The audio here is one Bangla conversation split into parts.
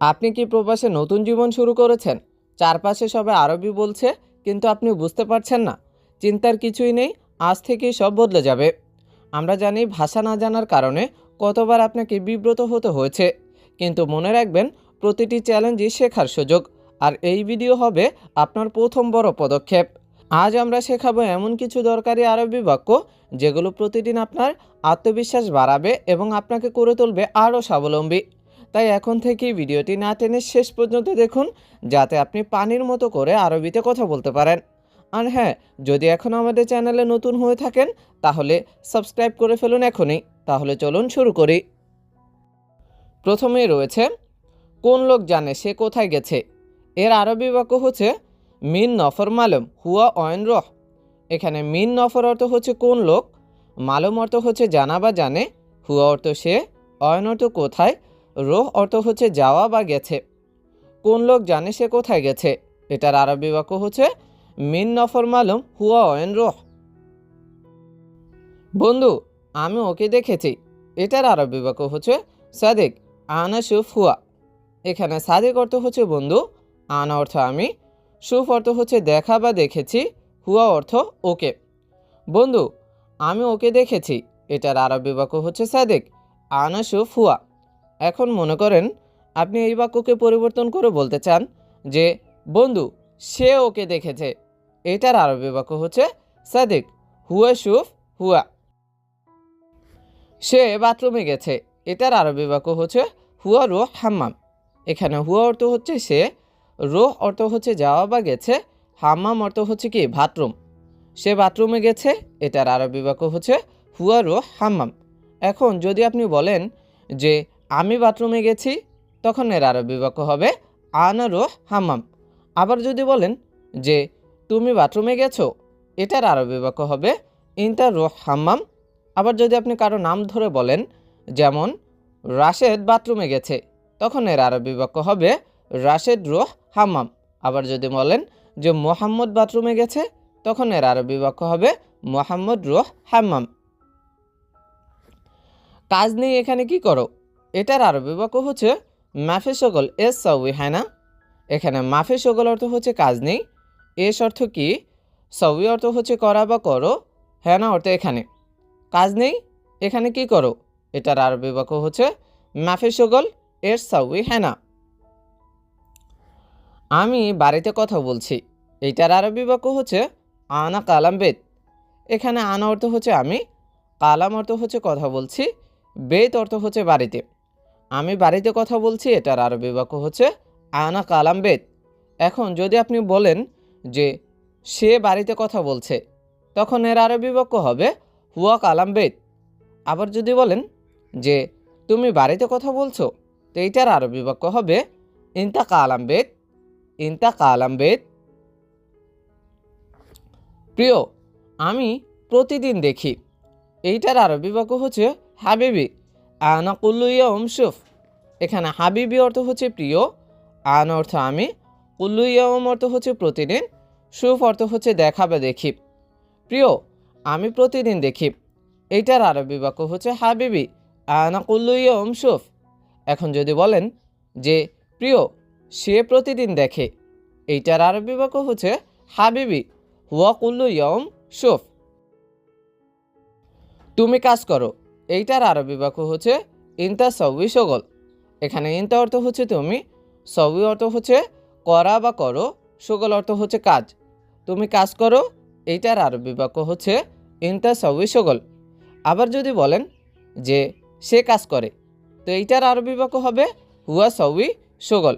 আপনি কি প্রবাসে নতুন জীবন শুরু করেছেন? চারপাশে সবাই আরবি বলছে, কিন্তু আপনি বুঝতে পারছেন না। চিন্তার কিছুই নেই, আজ থেকেই সব বদলে যাবে। আমরা জানি ভাষা না জানার কারণে কতবার আপনাকে বিব্রত হতে হয়েছে, কিন্তু মনে রাখবেন, প্রতিটি চ্যালেঞ্জই শেখার সুযোগ। আর এই ভিডিও হবে আপনার প্রথম বড় পদক্ষেপ। আজ আমরা শেখাবো এমন কিছু দরকারি আরবি বাক্য যেগুলো প্রতিদিন আপনার আত্মবিশ্বাস বাড়াবে এবং আপনাকে করে তুলবে আরও স্বাবলম্বী। তাই এখন থেকেই ভিডিওটি না টেনে শেষ পর্যন্ত দেখুন, যাতে আপনি পানির মতো করে আরবিতে কথা বলতে পারেন। আর হ্যাঁ, যদি এখন আমাদের চ্যানেলে নতুন হয়ে থাকেন, তাহলে সাবস্ক্রাইব করে ফেলুন এখনই। তাহলে চলুন শুরু করি। প্রথমেই রয়েছে, কোন লোক জানে সে কোথায় গেছে। এর আরবি বাক্য হচ্ছে মিন নফর মালুম হুয়া অয়ন রহ। এখানে মিন নফর অর্থ হচ্ছে কোন লোক, মালুম অর্থ হচ্ছে জানা বা জানে, হুয়া অর্থ সে, অয়ন অর্থ কোথায়, রোহ অর্থ হচ্ছে যাওয়া বা গেছে। কোন লোক জানে সে কোথায় গেছে, এটার আরবি বাক্য হচ্ছে মিন নফর মালুম হুয়া অয়ন রোহ। বন্ধু, আমি ওকে দেখেছি, এটার আরবি বাক্য হচ্ছে সাদিক আনা শুফ হুয়া। এখানে সাদিক অর্থ হচ্ছে বন্ধু, আনা অর্থ আমি, শুফ অর্থ হচ্ছে দেখা বা দেখেছি, হুয়া অর্থ ওকে। বন্ধু, আমি ওকে দেখেছি, এটার আরবি বাক্য হচ্ছে সাদিক আনা শুফ হুয়া। এখন মনে করেন আপনি এই বাক্যকে পরিবর্তন করে বলতে চান যে বন্ধু, সে ওকে দেখেছে। এটার আরবি বাক্য হচ্ছে সাদিক হুয়া শুফ হুয়া। সে বাথরুমে গেছে, এটার আরবি বাক্য হচ্ছে হুয়া রোহ হাম্মাম। এখানে হুয়া অর্থ হচ্ছে সে, রোহ অর্থ হচ্ছে যাওয়া বা গেছে, হাম্মাম অর্থ হচ্ছে কি বাথরুম। সে বাথরুমে গেছে, এটার আরবি বাক্য হচ্ছে হুয়া রোহ হাম্মাম। এখন যদি আপনি বলেন যে আমি বাথরুমে গেছি, তখন এর আরবি বাক্য হবে আনা রোহ হাম্মাম। আবার যদি বলেন যে তুমি বাথরুমে গেছো, এটার আরবি বাক্য হবে ইনতা রোহ হাম্মাম। আবার যদি আপনি কারো নাম ধরে বলেন, যেমন রাশেদ বাথরুমে গেছে, তখন এর আরবি বাক্য হবে রাশেদ রোহ হাম্মাম। আবার যদি বলেন যে মোহাম্মদ বাথরুমে গেছে, তখন এর আরবি বাক্য হবে মোহাম্মদ রোহ হাম্মাম। কাজ নেই এখানে কি করো, এটার আরবি বাক্য হচ্ছে মাফে সকল এস সাউই, হ্যাঁ না। এখানে মাফে সকল অর্থ হচ্ছে কাজ নেই, এস অর্থ কি, সাউই অর্থ হচ্ছে করা বা করো, হ্যাঁ না অর্থ এখানে। কাজ নেই এখানে কি করো, এটার আরবি বাক্য হচ্ছে মাফে সকল এস সাউই, হ্যাঁ না। আমি বাড়িতে কথা বলছি, এইটার আরবি বাক্য হচ্ছে আনা কালাম বেত। এখানে আনা অর্থ হচ্ছে আমি, কালাম অর্থ হচ্ছে কথা বলছি, বেত অর্থ হচ্ছে বাড়িতে। আমি বাড়িতে কথা বলছি, এটার আরবি বাক্য হচ্ছে আনা কালাম বেত। এখন যদি আপনি বলেন যে সে বাড়িতে কথা বলছে, তখন এর আরবি বাক্য হবে হুয়া কালাম বেত। আবার যদি বলেন যে তুমি বাড়িতে কথা বলছো, তো এইটার আরবি বাক্য হবে ইনতা কালাম বেত, ইনতা কালাম বেত। প্রিয়, আমি প্রতিদিন দেখি, এইটার আরবি বাক্য হচ্ছে হাবিবি আনা কুল্লু ইয়াউম শুফ। এখানে হাবিবি অর্থ হচ্ছে প্রিয়, আন অর্থ আমি, কুল্লু ইয়াউম অর্থ হচ্ছে প্রতিদিন, শুফ অর্থ হচ্ছে দেখা বা দেখি। প্রিয়, আমি প্রতিদিন দেখি, এইটার আরবি বাক্য হচ্ছে হাবিবি আনা কুল্লু ইয়াউম শুফ। এখন যদি বলেন যে প্রিয়, সে প্রতিদিন দেখে, এইটার আরবি বাক্য হচ্ছে হাবিবি হুয়া কুল্লু ইয়াউম শুফ। তুমি কাজ করো, এইটার আরবি বাক্য হচ্ছে ইনতা সউই শগল। এখানে ইনতা অর্থ হচ্ছে তুমি, সউই অর্থ হচ্ছে করা বা করো, শগল অর্থ হচ্ছে কাজ। তুমি কাজ করো, এইটার আরবি বাক্য হচ্ছে ইনতা সউই শগল। আবার যদি বলেন যে সে কাজ করে, তো এইটার আরবি বাক্য হবে হুয়া সউই শগল।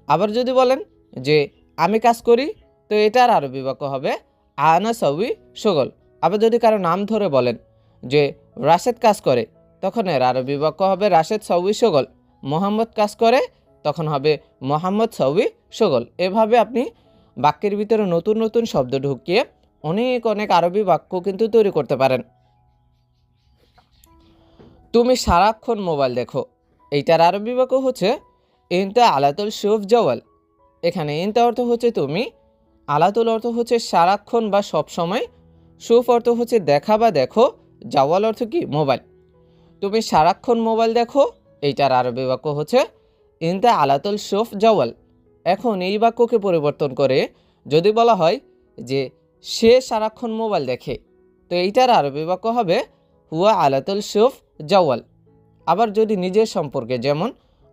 আবার যদি বলেন যে আমি কাজ করি, তো এটার আরবি বাক্য হবে আনা সউই শগল। আবার যদি কারো নাম ধরে বলেন যে রাশেদ কাজ করে, তখন এর আরবি বাক্য হবে রাশেদ সউই শগল। মোহাম্মদ কাজ করে, তখন হবে মোহাম্মদ সউই শগল। এভাবে আপনি বাক্যের ভিতরে নতুন নতুন শব্দ ঢুকিয়ে অনেক অনেক আরবি বাক্য কিন্তু তৈরি করতে পারেন। তুমি সারাক্ষণ মোবাইল দেখো, এইটার আরবি বাক্য হচ্ছে ইনতা আলাতুল শুফ জওয়াল। এখানে ইনতা অর্থ হচ্ছে তুমি, আলাতুল অর্থ হচ্ছে সারাক্ষণ বা সব সময়, শুফ অর্থ হচ্ছে দেখা বা দেখো, জাওয়াল অর্থ কি মোবাইল। তুমি সারাক্ষণ মোবাইল দেখো, এইটার আরবি বাক্য হচ্ছে ইনতা আলাতুল শুফ জাওয়াল। এখন এই বাক্যকে পরিবর্তন করে যদি বলা হয় যে সে সারাক্ষণ মোবাইল দেখে, তো এইটার আরবি বাক্য হবে হুয়া আলাতুল শুফ জাওয়াল। আবার যদি নিজের সম্পর্কে, যেমন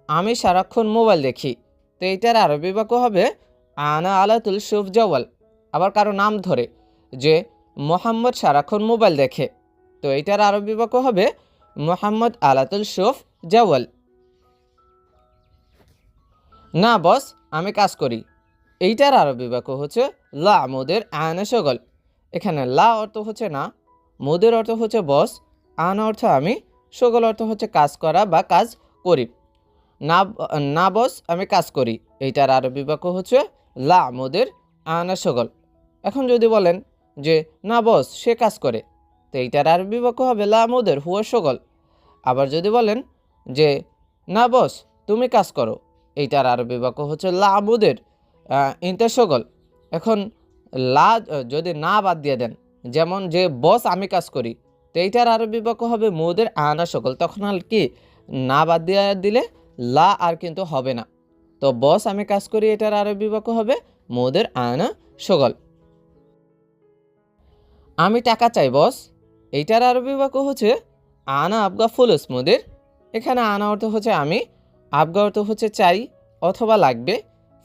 আমি সারাক্ষণ মোবাইল দেখি, তো এইটার আরবি বাক্য হবে আনা আলাতুল শুফ জাওয়াল। আবার কারো নাম ধরে যে মোহাম্মদ সারাক্ষণ মোবাইল দেখে, তো এইটার আরবি বাক্য হবে মোহাম্মদ আলাতুল শুফ জাওয়াল। না বস, আমি কাজ করি, এইটার আরবি বাক্য হচ্ছে লা মুদির আনা শগল। এখানে লা অর্থ হচ্ছে না, মুদির অর্থ হচ্ছে বস, আনা অর্থ আমি, শগল অর্থ হচ্ছে কাজ করা বা কাজ করি। না না বস, আমি কাজ করি, এইটার আরবি বাক্য হচ্ছে লা মুদির আনা শগল। এখন যদি বলেন যে না বস, সে কাজ করে, তো এইটার আরবি বাক্য হবে লা মুদির হুয়া শগল। আবার যদি বলেন যে না বস, তুমি কাজ করো, এইটার আরবি বাক্য হচ্ছে লা মুদির ইনতা শগল। এখন লা যদি না বাদ দিয়ে দেন, যেমন যে বস আমি কাজ করি, তো এইটার আরবি বাক্য হবে মুদির আনা শগল। তখন আর কি না বাদ দিয়ে দিলে লা আর কিন্তু হবে না। তো বস আমি কাজ করি, এটার আরবি বাক্য হবে মুদির আনা শগল। আমি টাকা চাই বস, এইটার আরবি বাক্য হচ্ছে আনা আবগা ফুলুস মুদির। এখানে আনা অর্থ হচ্ছে আমি, আবগা অর্থ হচ্ছে চাই অথবা লাগবে,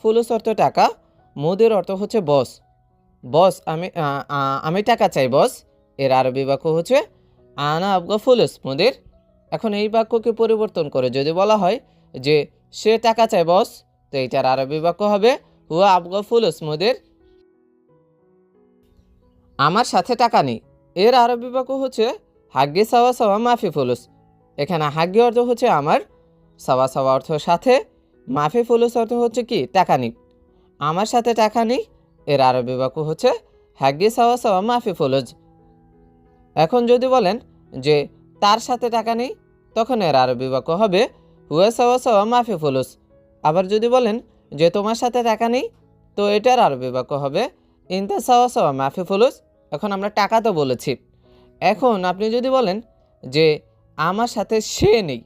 ফুলুস অর্থ টাকা, মুদির অর্থ হচ্ছে বস। বস আমি টাকা চাই বস, এর আরবি বাক্য হচ্ছে আনা আবগা ফুলুস মুদির। এখন এই বাক্যকে পরিবর্তন করে যদি বলা হয় যে সে টাকা চায় বস, তো এইটার আরবি বাক্য হবে হুয়া আবগা ফুলুস মুদির। আমার সাথে টাকা নেই, এর আরবি বাক্য হচ্ছে হাগ্গি সাওয়া সাওয়া মাফি ফুলুস। এখানে হাগ্গি অর্থ হচ্ছে আমার, সাওয়া সাওয়া অর্থ সাথে, মাফি ফুলুস অর্থ হচ্ছে কি টাকা নেই। আমার সাথে টাকা নেই, এর আরবি বাক্য হচ্ছে হাগ্গি সাওয়া সাওয়া মাফি ফুলুস। এখন যদি বলেন যে তার সাথে টাকা নেই, তখন এর আরবি বাক্য হবে হুয়া সাওয়া সাওয়া মাফি ফুলুস। আবার যদি বলেন যে তোমার সাথে টাকা নেই, তো এটার আরবি বাক্য হবে ইনতা সাওয়া সাওয়া মাফি ফুলুস। এখন আমরা টাকা তো বলেছি, এখন আপনি যদি বলেন যে আমার সাথে সে নেই,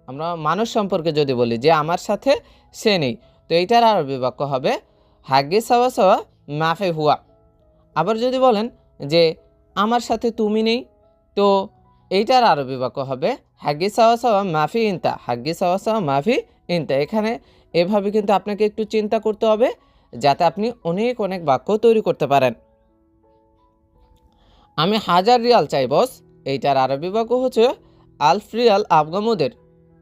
আমরা মানুষ সম্পর্কে যদি বলি যে আমার সাথে সে নেই, তো এইটার আরবি বাক্য হবে হাগ্গি সাওয়া সাওয়া মাফি হুয়া। আবার যদি বলেন যে আমার সাথে তুমি নেই, তো এইটার আরবি বাক্য হবে হাগ্গি সাওয়া সাওয়া মাফি ইনতা, হাগ্গি সাওয়া সাওয়া মাফি ইনতা। এখানে এভাবে কিন্তু আপনাকে একটু চিন্তা করতে হবে, যাতে আপনি অনেক অনেক বাক্য তৈরি করতে পারেন। আমি 1000 রিয়াল চাই বস, এইটার আরবি বাক্য হচ্ছে আলফ রিয়াল আবগা মুদির।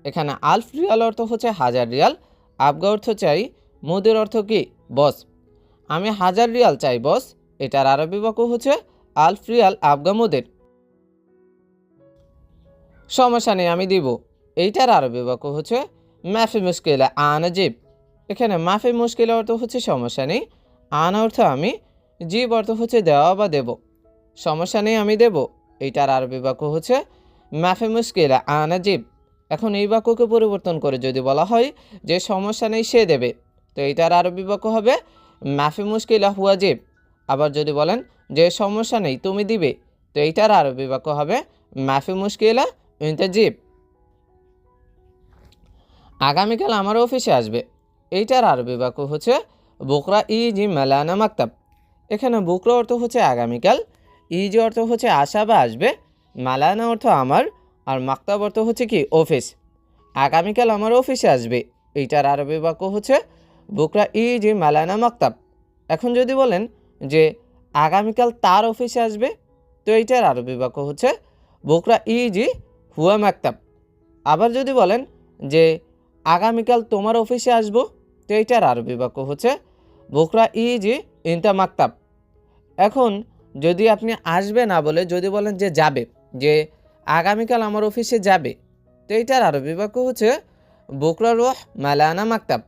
এখানে আলফ রিয়াল অর্থ হচ্ছে 1000 রিয়াল, আবগা অর্থ চাই, মুদির অর্থ কি বস। আমি 1000 রিয়াল চাই বস, এটার আরবি বাক্য হচ্ছে আলফ রিয়াল আবগা মুদির। সমস্যা নেই, আমি দিব, এইটার আরবি বাক্য হচ্ছে মাফি মুশকিলা আনা জিব। এখানে মাফি মুশকিলা অর্থ হচ্ছে সমস্যা নেই, আনা অর্থ আমি, জিব অর্থ হচ্ছে দেওয়া বা দেব। সমস্যা নেই, আমি দেব, এইটার আরবি বাক্য হচ্ছে মাফি মুশকিলা আনা জিব। এখন এই বাক্যকে পরিবর্তন করে যদি বলা হয় যে সমস্যা নেই সে দেবে, তো এইটার আরবি বাক্য হবে মাফি মুশকিলা হুয়া জিব। আবার যদি বলেন যে সমস্যা নেই তুমি দিবে, তো এইটার আরবি বাক্য হবে মাফি মুশকিলা ইনতা জিব। আগামীকাল আমার অফিসে আসবে, এইটার আরবি বাক্য হচ্ছে বুকরা ইজি মালানা মাকতাব। এখানে বুকরা অর্থ হচ্ছে আগামীকাল, ইজি অর্থ হচ্ছে আসা বা আসবে, মালানা অর্থ আমার, আর মাকতাব অর্থ হচ্ছে কি অফিস। আগামীকাল আমার অফিসে আসবে, এইটার আরবি বাক্য হচ্ছে বুকরা ইজি মালানা মাকতাব। এখন যদি বলেন যে আগামীকাল তার অফিসে আসবে, তো এইটার আরবি বাক্য হচ্ছে বুকরা ইজি হুয়া মাকতাব। আবার যদি বলেন যে আগামীকাল তোমার অফিসে আসবো, তো এইটার আরবি বাক্য হচ্ছে বুকরা ইজি ইনতা মাকতাব। এখন যদি আপনি আসবে না বলে যদি বলেন যে যাবে, যে আগামীকাল আমার অফিসে যাবে, তো এইটার আরবি বাক্য হচ্ছে বুকরা রুহ মালানা মাকতাব।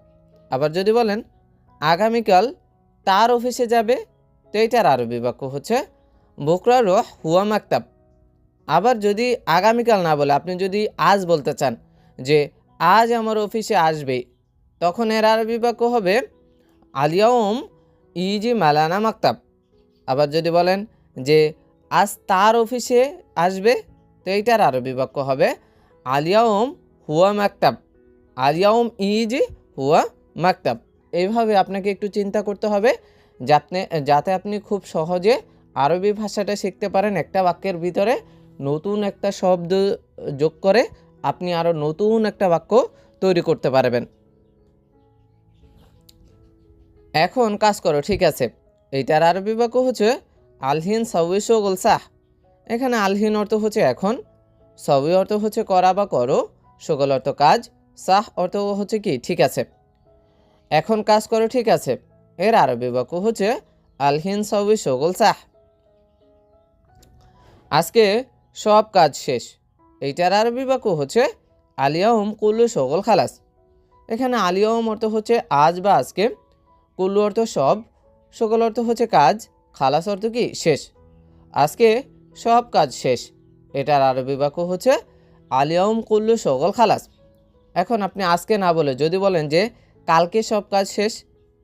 আবার যদি বলেন আগামীকাল তার অফিসে যাবে, তো এইটার আরবি বাক্য হচ্ছে বুকরা রুহ হুয়া মাকতাব। আবার যদি আগামীকাল না বলে আপনি যদি আজ বলতে চান যে আজ আমার অফিসে আসবে, তখন এর আরবি বাক্য হবে আলিয়াউম ইজি মালানা মাকতাব। আবার যদি বলেন যে আজ তার অফিসে আসবে, তো এইটার আরবি বাক্য হবে আলিয়াউম হুয়া মাকতাব। আলিয়াউম ইজি হুয়া মাকতাব। এইভাবে আপনাকে একটু চিন্তা করতে হবে যাতে আপনি খুব সহজে আরবি ভাষাটা শিখতে পারেন। একটা বাক্যের ভিতরে নতুন একটা শব্দ যোগ করে আপনি আরও নতুন একটা বাক্য তৈরি করতে পারবেন। এখন কাজ করো, ঠিক আছে। এইটার আরবি বাক্য হচ্ছে আলহিন সাউই শগল সাহ। এখানে আলহিন অর্থ হচ্ছে এখন, সাউই অর্থ হচ্ছে করা বা করো, শগল অর্থ কাজ, সাহ অর্থ হচ্ছে কি ঠিক আছে। এখন কাজ করো, ঠিক আছে। এর আরবি বাক্য হচ্ছে আলহিন সাউই শগল সাহ। আজকে সব কাজ শেষ। এইটার আরবি বাক্য হচ্ছে আলিয়াউম কুল্লু শগল খালাস। এখানে আলিয়াউম অর্থ হচ্ছে আজ বা আজকে, কুল্লু অর্থ সব, শগল অর্থ হচ্ছে কাজ, খালাস অর্থ কি শেষ। আজকে সব কাজ শেষ। এটার আরবি বাক্য হচ্ছে আলিয়াউম কুল্লু শগল খালাস। এখন আপনি আজকে না বলে যদি বলেন যে কালকে সব কাজ শেষ,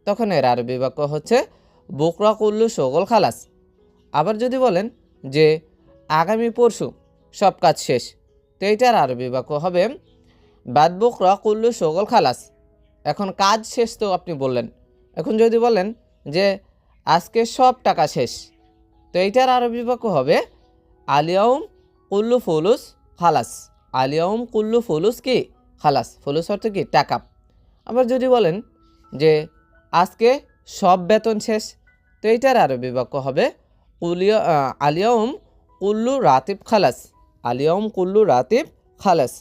তখন এর আরবি বাক্য হচ্ছে বুকরা কুল্লু শগল খালাস। আবার যদি বলেন যে আগামী পরশু সব কাজ শেষ, তো এইটার আরবি বাক্য হবে বাদ বুকরা কুল্লু শগল খালাস। এখন কাজ শেষ তো আপনি বললেন। এখন যদি বলেন যে আজকে সব টাকা শেষ, তো এইটার আরবি বাক্য হবে আলিয়াউম কুল্লু ফুলুস খালাস। আলিয়াউম কুল্লু ফুলুস কি খালাস, ফুলুস অর্থ কি টাকা। আবার যদি বলেন যে আজকে সব বেতন শেষ, তো এইটার আরবি বাক্য হবে আলিয়াউম কুল্লু রাতিব খালাস। আলিয়াউম কুল্লু রাতিব খালাস।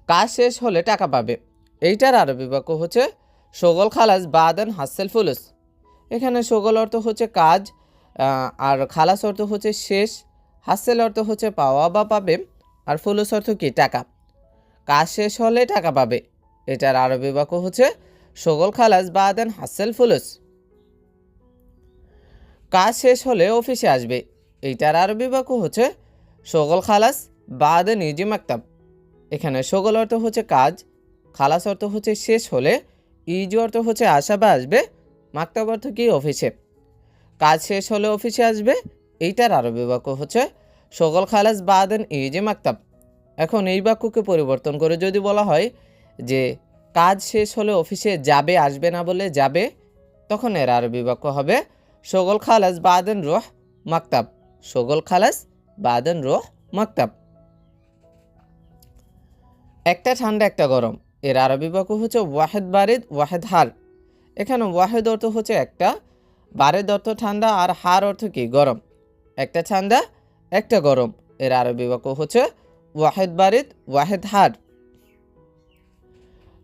কাজ শেষ হলে টাকা পাবে। এইটার আরবি বাক্য হচ্ছে শগল খালাস বাদান হাসেল ফুলুস। এখানে শগল অর্থ হচ্ছে কাজ, আর খালাস অর্থ হচ্ছে শেষ, হাসেল অর্থ হচ্ছে পাওয়া বা পাবে, আর ফুলুস অর্থ কি টাকা। কাজ শেষ হলে টাকা পাবে। এটার আরবি বাক্য হচ্ছে শগল খালাস বাদান হাসেল ফুলুস। কাজ শেষ হলে অফিসে আসবে। এইটার আরবি বাক্য হচ্ছে শগল খালাস বাদান ইজি মাকতাব। এখানে শগল অর্থ হচ্ছে কাজ, খালাস অর্থ হচ্ছে শেষ হলে, ইজি অর্থ হচ্ছে আসা বা আসবে, মাকতাব অর্থ কি অফিসে। কাজ শেষ হলে অফিসে আসবে। এইটার আরবি বাক্য হচ্ছে শগল খালাস বাদান ইজি মাকতাব। এখন এই বাক্যকে পরিবর্তন করে যদি বলা হয় যে কাজ শেষ হলে অফিসে যাবে, আসবে না বলে যাবে, তখন এর আরবি বাক্য হবে শগল খালাস বাদান রুহ মাকতাব। শগল খালাস বাদান রুহ মাকতাব। একটা ঠান্ডা একটা গরম। এর আরবি বাক্য হচ্ছে ওয়াহেদ বারিদ ওয়াহেদ হার। এখানে ওয়াহেদ অর্থ হচ্ছে একটা, বারিদ অর্থ ঠান্ডা, আর হার অর্থ কি গরম। একটা ঠান্ডা একটা গরম। এর আরবি বাক্য হচ্ছে ওয়াহেদ বারিদ ওয়াহেদ হার।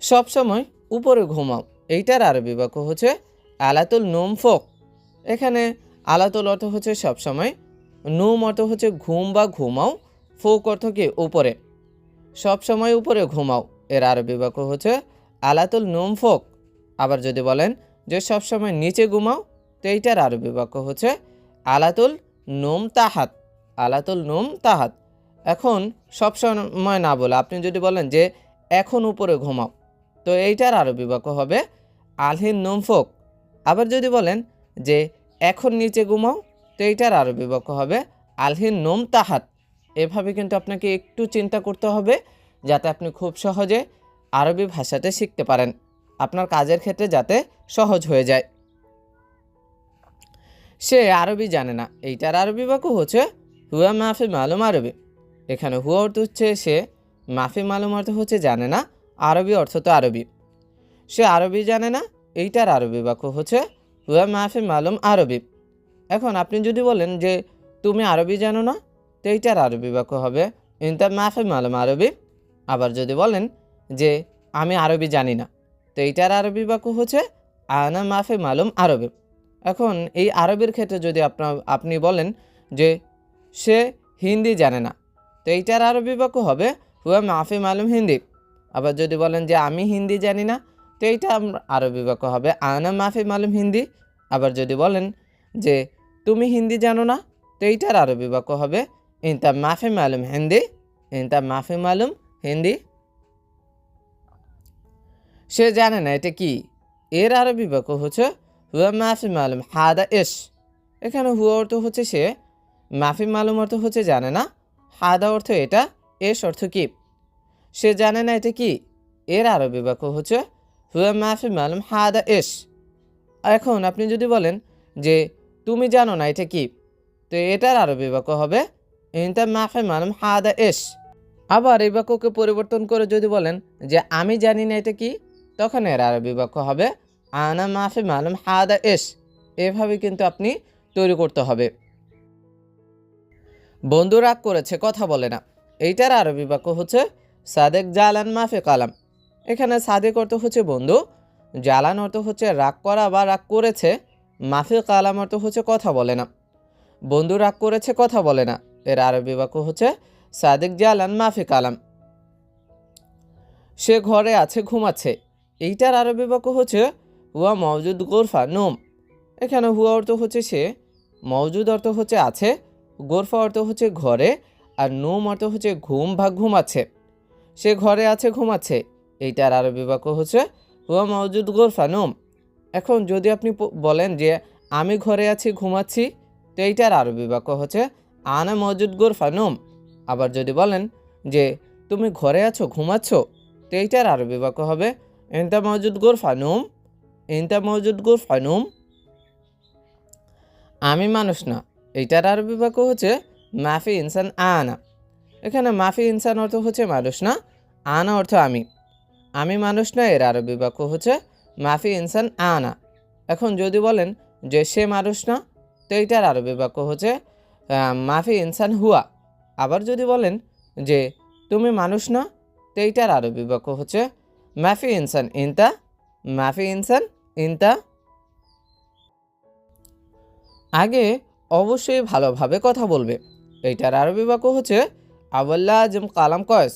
সবসময় উপরে ঘুমাও। এইটার আরবি বাক্য হচ্ছে আলাতুল নুম ফোক। এখানে আলাতুল অর্থ হচ্ছে সবসময়, নুম অর্থ হচ্ছে ঘুম বা ঘুমাও, ফোক অর্থ কি উপরে। সবসময় উপরে ঘুমাও। এর আরবি বাক্য হচ্ছে আলাতুল নুম ফোক। আবার যদি বলেন যে সবসময় নিচে ঘুমাও, তো এইটার আরবি বাক্য হচ্ছে আলাতুল নুম তাহাত। আলাতুল নুম তাহাত। এখন সবসময় না বলে আপনি যদি বলেন যে এখন উপরে ঘুমাও, তো এইটার আরবি বাক্য হবে আলহিন নুম ফোক। আবার যদি বলেন যে এখন নিচে ঘুমাও, তো এইটার আরবি বাক্য হবে আলহিন নুম তাহাত। এভাবে কিন্তু আপনাকে একটু চিন্তা করতে হবে যাতে আপনি খুব সহজে আরবি ভাষাটা শিখতে পারেন, আপনার কাজের ক্ষেত্রে যাতে সহজ হয়ে যায়। সে আরবি জানে না। এইটার আরবি বাক্য হচ্ছে হুয়া মাফি মালুম আরবি। এখানে হুয়া অর্থ হচ্ছে সে, মাফি মালুম অর্থ হচ্ছে জানে না, আরবি অর্থ তো আরবি। সে আরবি জানে না। এইটার আরবি বাক্য হচ্ছে হুয়া মাফি মালুম আরবি। এখন আপনি যদি বলেন যে তুমি আরবি জানো না, তো এইটার আরবি বাক্য হবে ইনতা মাফি মালুম আরবি। আবার যদি বলেন যে আমি আরবি জানি না, তো এইটার আরবি বাক্য হচ্ছে আনা মাফি মালুম আরবি। এখন এই আরবির ক্ষেত্রে যদি আপনি বলেন যে সে হিন্দি জানে না, তো এইটার আরবি বাক্য হবে হুয়া মাফি মালুম হিন্দি। আবার যদি বলেন যে আমি হিন্দি জানি না, তো এইটা আরবি বাক্য হবে আনা মাফি মালুম হিন্দি। আবার যদি বলেন যে তুমি হিন্দি জানো না, তো এইটার আরবি বাক্য হবে ইনতা মাফি মালুম হিন্দি। ইনতা মাফি মালুম হিন্দি। সে জানে না এটা কি। এর আরবি বাক্য হচ্ছে হুয়া মাফি মালুম হাদা এস। এখানে হুয়া অর্থ হচ্ছে সে, মাফি মালুম অর্থ হচ্ছে জানে না, হাদা অর্থ এটা, এস অর্থ কি। সে জানে না এটা কি। এর আরবি বাক্য হচ্ছে হুয়া মাফি মালুম হাদা ইশ। এখন আপনি যদি বলেন যে তুমি জানো না এটা কি, তো এটার আরবি বাক্য হবে ইনতা মাফি মালুম হাদা ইশ। আবার এই বাক্যকে পরিবর্তন করে যদি বলেন যে আমি জানি না এটা কি, তখন এর আরবি বাক্য হবে আনা মাফি মালুম হাদা ইশ। এভাবে কিন্তু আপনি তৈরি করতে হবে। বন্ধু রাগ করেছে, কথা বলে না, এইটার আরবি বাক্য হচ্ছে সাদেক জালান মাফি কালাম। এখানে সাদেক অর্থ হচ্ছে বন্ধু, জালান অর্থ হচ্ছে রাগ করা বা রাগ করেছে, মাফি কালাম অর্থ হচ্ছে কথা বলে না। বন্ধু রাগ করেছে, কথা বলে না, এর আরবি বাক্য হচ্ছে সাদেক জালান মাফি কালাম। সে ঘরে আছে, ঘুমাচ্ছে, এইটার আরবি বাক্য হচ্ছে হুয়া মওজুদ গোরফা নোম। এখানে হুয়া অর্থ হচ্ছে সে, মওজুদ অর্থ হচ্ছে আছে, গোরফা অর্থ হচ্ছে ঘরে, আর নোম অর্থ হচ্ছে ঘুম বা ঘুমাচ্ছে। সে ঘরে আছে, ঘুমাচ্ছে, এইটার আরবি বাক্য হচ্ছে হুয়া মওজুদ গোরফা নোম। এখন যদি আপনি বলেন যে আমি ঘরে আছি, ঘুমাচ্ছি, তো এইটার আরবি বাক্য হচ্ছে আনা মওজুদ গোরফা নোম। আবার যদি বলেন যে তুমি ঘরে আছো, ঘুমাচ্ছ, তো এইটার আরবি বাক্য হবে ইনতা মওজুদ গোরফা নোম, ইনতা মওজুদ গোরফা নোম। আমি মানুষ না, এইটার আরবি বাক্য হচ্ছে মাফি ইনসান আনা। এখানে মাফি ইনসান অর্থ হচ্ছে মানুষ না, আনা অর্থ আমি। আমি মানুষ না, এর আরবি বাক্য হচ্ছে মাফি ইনসান আনা। এখন যদি বলেন যে সে মানুষ না, তো এইটার আরবি বাক্য হচ্ছে মাফি ইনসান হুয়া। আবার যদি বলেন যে তুমি মানুষ না, তো এইটার আরবি বাক্য হচ্ছে মাফি ইনসান ইনতা, মাফি ইনসান ইনতা। আগে অবশ্যই ভালোভাবে কথা বলবে, এইটার আরবি বাক্য হচ্ছে আওয়াল লাজিম কালাম কয়েস।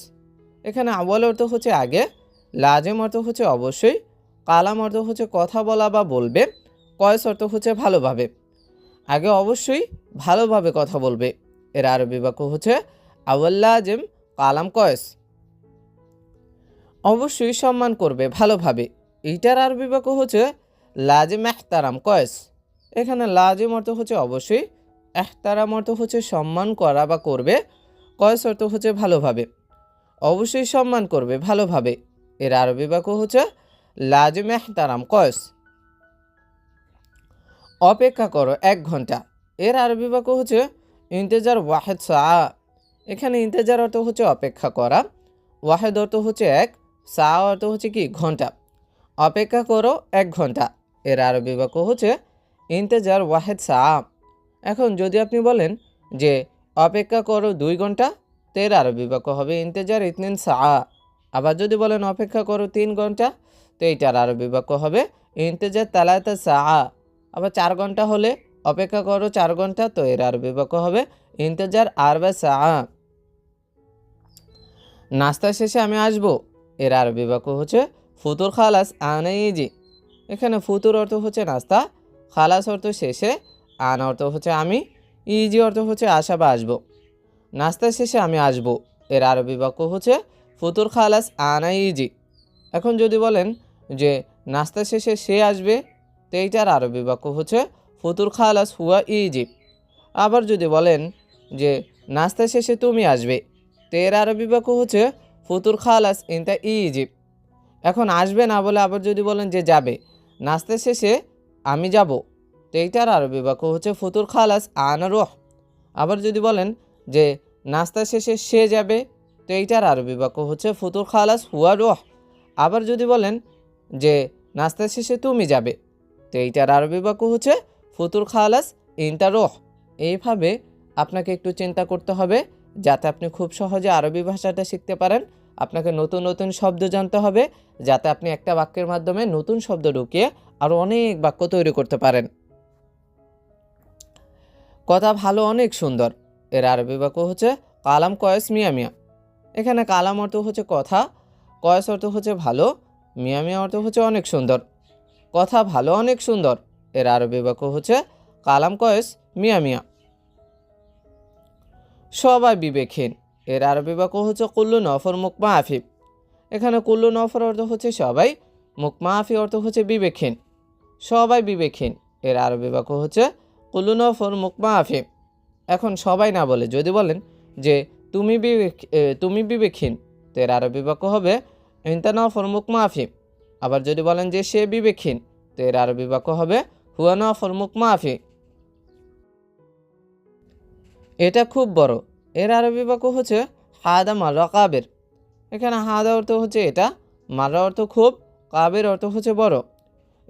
এখানে আওয়াল অর্থ হচ্ছে আগে, লাজিম অর্থ হচ্ছে অবশ্যই, কালাম অর্থ হচ্ছে কথা বলা বা বলবে, কয়েস অর্থ হচ্ছে ভালোভাবে। আগে অবশ্যই ভালোভাবে কথা বলবে, এর আরবি বাক্য হচ্ছে আওয়াল লাজিম কালাম কয়েস। অবশ্যই সম্মান করবে ভালোভাবে, এইটার আরবি বাক্য হচ্ছে লাজিম এহতারাম কয়েস। এখানে লাজিম অর্থ হচ্ছে অবশ্যই, এহতারাম অর্থ হচ্ছে সম্মান করা বা করবে, কয়েস অর্থ হচ্ছে ভালোভাবে। অবশ্যই সম্মান করবে ভালোভাবে, এর আরবি বাক্য হচ্ছে লাজিম এহতারাম কয়েস। অপেক্ষা করো 1 ঘন্টা, এর আরবি বাক্য হচ্ছে ইন্তেজার ওয়াহেদ সা। এখানে ইন্তেজার অর্থ হচ্ছে অপেক্ষা করা, ওয়াহেদ অর্থ হচ্ছে 1, সা অর্থ হচ্ছে কি ঘন্টা। অপেক্ষা করো 1 ঘন্টা, এর আরবি বাক্য হচ্ছে ইন্তেজার ওয়াহেদ সা। এখন যদি আপনি বলেন যে অপেক্ষা করো 2 ঘন্টা, তো এর আরবি বাক্য হবে ইন্তেজার ইতনিন সা। আবার যদি বলেন অপেক্ষা করো 3 ঘন্টা, তো এইটার আরবি বাক্য হবে ইন্তেজার তালাতা সা। আবার 4 ঘন্টা হলে অপেক্ষা করো 4 ঘন্টা, তো এর আরবি বাক্য হবে ইন্তেজার আরবা সা। নাস্তা শেষে আমি আসবো, এর আরবি বাক্য হচ্ছে ফুতুর খালাস আনা ইজি। এখানে ফুতুর অর্থ হচ্ছে নাস্তা, খালাস অর্থ শেষে, আনা অর্থ হচ্ছে আমি, ইজি অর্থ হচ্ছে আসা বা আসবো। নাস্তা শেষে আমি আসবো, এর আরবি বাক্য হচ্ছে ফুতুর খালাস আনা ইজি। এখন যদি বলেন যে নাস্তা শেষে সে আসবে, তো এইটার আরবি বাক্য হচ্ছে ফুতুর খালাস হুয়া ইজি। আবার যদি বলেন যে নাস্তা শেষে তুমি আসবে, তো এর আরবি বাক্য হচ্ছে ফুতুর খালাস ইনতা ইজি। এখন আসবে না বলে আবার যদি বলেন যে যাবে, নাস্তা শেষে আমি যাব, তো এইটার আরবি বাক্য হচ্ছে ফুতুর খালাস আনা রুহ। আবার যদি বলেন যে নাস্তা শেষে সে যাবে, তো এইটার আরবি বাক্য হচ্ছে ফুতুর খালাস হুয়া রুহ। আবার যদি বলেন যে নাস্তা শেষে তুমি যাবে, তো এইটার আরবি বাক্য হচ্ছে ফুতুর খালাস ইনতা রুহ। এইভাবে আপনাকে একটু চিন্তা করতে হবে যাতে আপনি খুব সহজে আরবি ভাষাটা শিখতে পারেন। আপনাকে নতুন নতুন শব্দ জানতে হবে যাতে আপনি একটা বাক্যের মাধ্যমে নতুন শব্দ ঢুকিয়ে আরও অনেক বাক্য তৈরি করতে পারেন। কথা ভালো, অনেক সুন্দর, এর আরবি বাক্য হচ্ছে কালাম কয়েস মিয়া মিয়া। এখানে কালাম অর্থ হচ্ছে কথা, কয়েস অর্থ হচ্ছে ভালো, মিয়া মিয়া অর্থ হচ্ছে অনেক সুন্দর। কথা ভালো, অনেক সুন্দর, এর আরবি বাক্য হচ্ছে কালাম কয়েস মিয়া মিয়া। সবাই বিবেকহীন, এর আরবি বাক্য হচ্ছে কুল্লু নফর মুকমা আফিফ। এখানে কুল্লু নফর অর্থ হচ্ছে সবাই, মুকমা আফি অর্থ হচ্ছে বিবেকহীন। সবাই বিবেকহীন, এর আরবি বাক্য হচ্ছে কুল্লু নফর মুকমা আফিফ। এখন সবাই না বলে যদি বলেন যে তুমি বিবেকহীন, তো তো এর আরবি বাক্য হবে ইনতা নফর মুখ মাফি। আবার যদি বলেন যে সে বিবেকহীন, তো এর আরবি বাক্য হবে হুয়া নফর মুখ মাফি। এটা খুব বড়, এর আরবি বাক্য হচ্ছে হাদা মাররা কাবের। এখানে হাদা অর্থ হচ্ছে এটা, মাররা অর্থ খুব, কাবের অর্থ হচ্ছে বড়।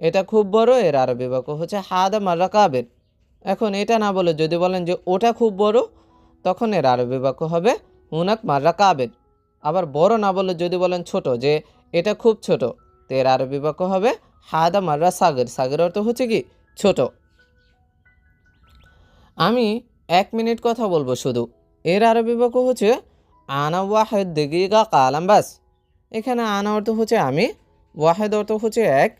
এটা খুব বড়, এর আরবি বাক্য হচ্ছে হাদা মাররা কাবের। এখন এটা না বলে যদি বলেন যে ওটা খুব বড়, তখন এর আরবি বাক্য হবে হুনাক মাররা কাবের। আবার বড় না বলে যদি বলেন ছোট, যে এটা খুব ছোট, তো এর আরবি বাক্য হবে হাদা মাররা সাগের। সাগের অর্থ হচ্ছে কি ছোট। আমি 1 মিনিট কথা বলবো শুধু, এর আরবি বাক্য হচ্ছে আনা ওয়াহেদ দিগিগা কালাম বাস। এখানে আনা অর্থ হচ্ছে আমি, ওয়াহেদ অর্থ হচ্ছে 1,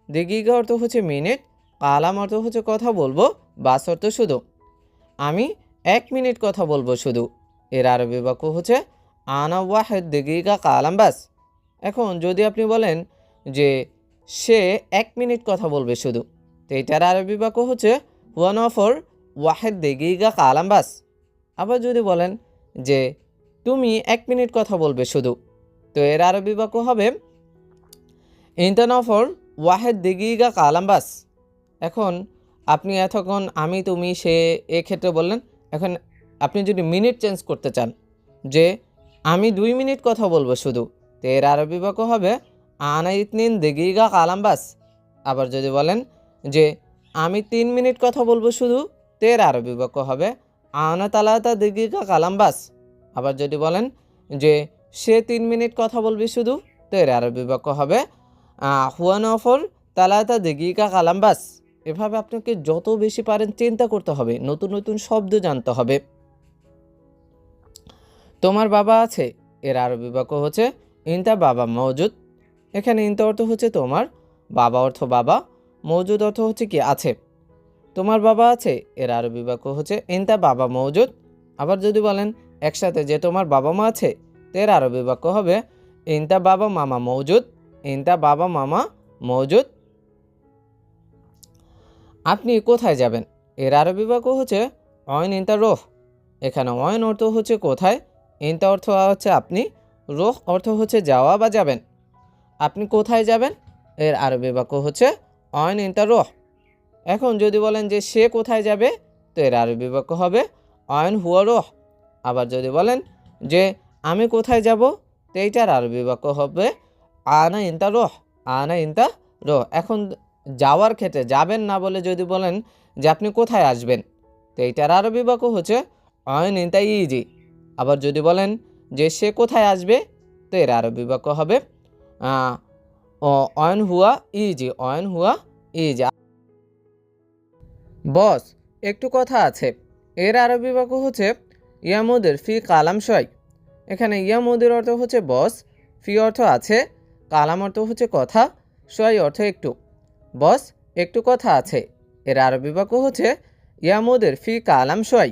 দিগিগা অর্থ হচ্ছে মিনিট, কালাম অর্থ হচ্ছে কথা বলবো, বাস অর্থ শুধু। আমি 1 মিনিট কথা বলবো শুধু, এর আরবি বাক্য হচ্ছে আনা ওয়াহেদ দিগিগা কালাম বাস। এখন যদি আপনি বলেন যে সে 1 মিনিট কথা বলবে শুধু, তো এটার আরবি বাক্য হচ্ছে ওয়ান অফর ওয়াহেদ দিগিগা কালাম বাস। আবার যদি বলেন যে তুমি 1 মিনিট কথা বলবে শুধু, তো এর আরবি বাক্য হবে ইনতা নফর ওয়াহেদ দিগিগা কালাম বাস। এখন আপনি এতক্ষণ আমি তুমি সে ক্ষেত্রে বললেন, এখন আপনি যদি মিনিট চেঞ্জ করতে চান যে আমি 2 মিনিট কথা বলবো শুধু, তো এর আরবি বাক্য হবে আনা ইতনিন দিগিগা কালাম বাস। আবার যদি বলেন যে আমি 3 মিনিট কথা বলবো শুধু, তো এর আরবি বাক্য হবে আনা তালাতা দিগিগা কালাম বাস। আবার যদি বলেন যে সে 3 মিনিট কথা বলবে শুধু, তো এর আরবি বাক্য হবে হুয়া নফর তালাতা দিগিগা কালাম বাস। এভাবে আপনাকে যত বেশি পারেন চিন্তা করতে হবে, নতুন নতুন শব্দ জানতে হবে। তোমার বাবা আছে, এর আরবি বাক্য হচ্ছে ইনতা বাবা মওজুদ। এখানে ইনতা অর্থ হচ্ছে তোমার, বাবা অর্থ বাবা, মওজুদ অর্থ হচ্ছে কি আছে। তোমার বাবা আছে, এর আরবি বাক্য হচ্ছে ইনতা বাবা মওজুদ। আবার যদি বলেন একসাথে যে তোমার বাবা মা আছে, তো এর আরবি বাক্য হবে ইনতা বাবা মামা মওজুদ, ইনতা বাবা মামা মওজুদ। আপনি কোথায় যাবেন, এর আরবি বাক্য হচ্ছে অয়ন ইনতা রোহ। এখানে অয়ন অর্থ হচ্ছে কোথায়, ইনতা অর্থ হচ্ছে আপনি, রোহ অর্থ হচ্ছে যাওয়া বা যাবেন। আপনি কোথায় যাবেন, এর আরবি বাক্য হচ্ছে অয়ন ইনতা রোহ। এখন যদি বলেন যে সে কোথায় যাবে, তো এর আরবি বাক্য হবে অয়ন হুয়া রোহ। আবার যদি বলেন যে আমি কোথায় যাব, তো এইটার আরবি বাক্য হবে আনা ইনতা রোহ, আনা ইনতা রোহ। এখন যাওয়ার ক্ষেত্রে যাবেন না বলে যদি বলেন যে আপনি কোথায় আসবেন, তো এইটার আরবি বাক্য হচ্ছে অয়ন ইনতা ইজি। আবার যদি বলেন যে সে কোথায় আসবে, তো এর আরবি বাক্য হবে অয়ন হুয়া ইজি, অয়ন হুয়া ইজি। বস একটু কথা আছে, এর আরবি বাক্য হচ্ছে ইয়ামুদের ফি কালাম শয়। এখানে ইয়ামুদের অর্থ হচ্ছে বস, ফি অর্থ আছে, কালাম অর্থ হচ্ছে কথা, শয় অর্থ একটু। বস একটু কথা আছে, এর আরবি বাক্য হচ্ছে ইয়ামুদের ফি কালাম শয়।